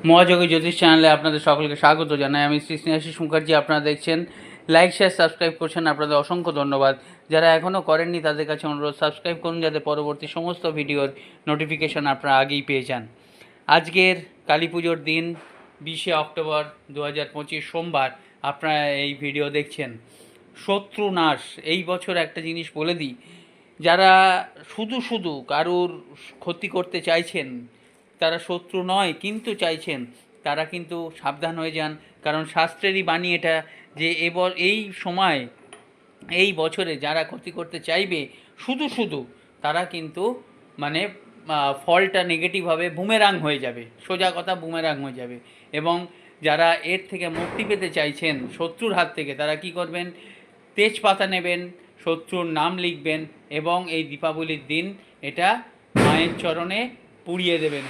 মহাযোগী জ্যোতিষ চ্যানেলে আপনাদের সকলকে স্বাগত জানাই। আমি শ্রী স্নেহাশিস মুখার্জি। আপনারা দেখছেন, লাইক শেয়ার সাবস্ক্রাইব করছেন, আপনাদের অসংখ্য ধন্যবাদ। যারা এখনও করেননি তাদের কাছে অনুরোধ, সাবস্ক্রাইব করুন যাতে পরবর্তী সমস্ত ভিডিওর নোটিফিকেশান আপনারা আগেই পেয়ে যান। আজকের কালী পুজোর দিন 20শে অক্টোবর 2025 সোমবার আপনারা এই ভিডিও দেখছেন। শত্রু নাশ। এই বছর একটা জিনিস বলে দিই, যারা শুধু কারুর ক্ষতি করতে চাইছেন, তারা শত্রু নয় কিন্তু চাইছেন, তারা কিন্তু সাবধান হয়ে যান। কারণ শাস্ত্রেরই বাণী এটা, যে এই সময় এই বছরে যারা ক্ষতি করতে চাইবে শুধু তারা কিন্তু মানে ফলটা নেগেটিভ হবে, বুমেরাং হয়ে যাবে, সোজা কথা বুমেরাং হয়ে যাবে। এবং যারা এর থেকে মুক্তি পেতে চাইছেন শত্রুর হাত থেকে, তারা কি করবেন, তেজপাতা নেবেন, শত্রুর নাম লিখবেন এবং এই দীপাবলির দিন এটা মায়ের চরণে পুড়িয়ে দেবেন।